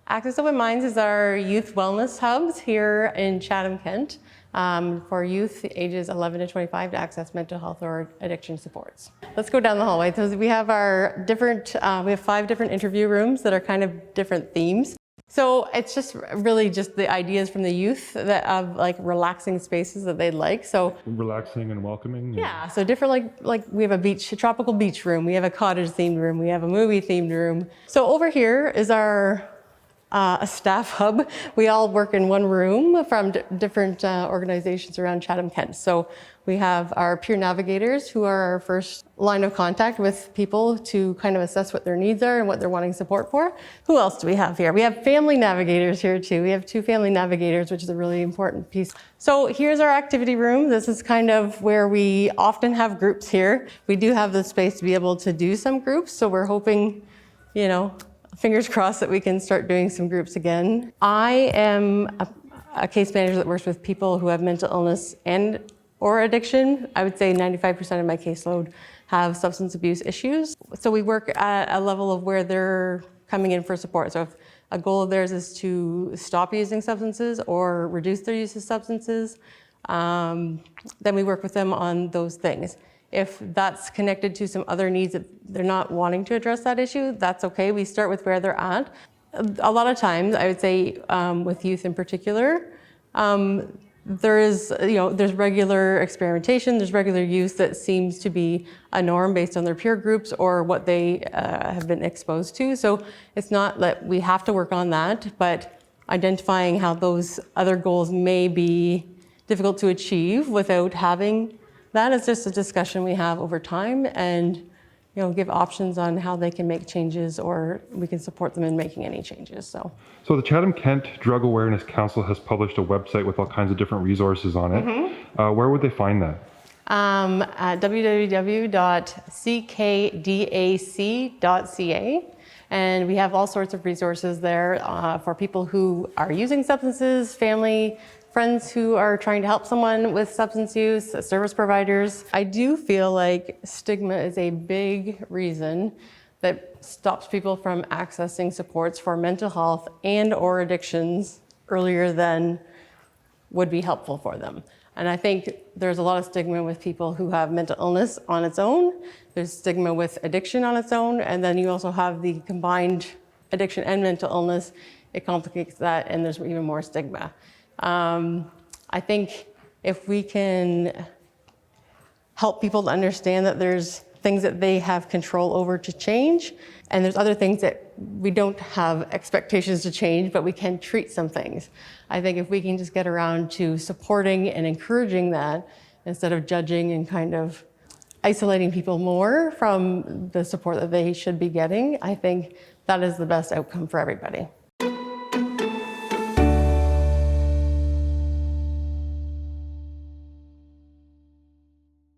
Access Open Minds is our youth wellness hubs here in Chatham, Kent, for youth ages 11 to 25 to access mental health or addiction supports. Let's go down the hallway. So we have our different, we have 5 different interview rooms that are kind of different themes. So it's just really just the ideas from the youth that of like relaxing spaces that they'd like. So relaxing and welcoming. Yeah. So different like we have a tropical beach room. We have a cottage themed room. We have a movie themed room. So over here is our a staff hub. We all work in one room from different organizations around Chatham, Kent. So we have our peer navigators who are our first line of contact with people to kind of assess what their needs are and what they're wanting support for. Who else do we have here? We have family navigators here too. We have 2 family navigators, which is a really important piece. So here's our activity room. This is kind of where we often have groups here. We do have the space to be able to do some groups. So we're hoping, you know, fingers crossed that we can start doing some groups again. I am a case manager that works with people who have mental illness and or addiction. I would say 95% of my caseload have substance abuse issues. So we work at a level of where they're coming in for support. So if a goal of theirs is to stop using substances or reduce their use of substances, then we work with them on those things. If that's connected to some other needs that they're not wanting to address that issue, that's okay. We start with where they're at. A lot of times, I would say with youth in particular, there's regular experimentation, there's regular use that seems to be a norm based on their peer groups or what they have been exposed to. So it's not that we have to work on that, but identifying how those other goals may be difficult to achieve without having that is just a discussion we have over time and give options on how they can make changes or we can support them in making any changes. So the Chatham Kent Drug Awareness Council has published a website with all kinds of different resources on it. Mm-hmm. Where would they find that? At www.ckdac.ca. And we have all sorts of resources there for people who are using substances, family, friends who are trying to help someone with substance use, service providers. I do feel like stigma is a big reason that stops people from accessing supports for mental health and or addictions earlier than would be helpful for them. And I think there's a lot of stigma with people who have mental illness on its own. There's stigma with addiction on its own. And then you also have the combined addiction and mental illness. It complicates that and there's even more stigma. I think if we can help people to understand that there's things that they have control over to change, and there's other things that we don't have expectations to change, but we can treat some things. I think if we can just get around to supporting and encouraging that, instead of judging and kind of isolating people more from the support that they should be getting, I think that is the best outcome for everybody.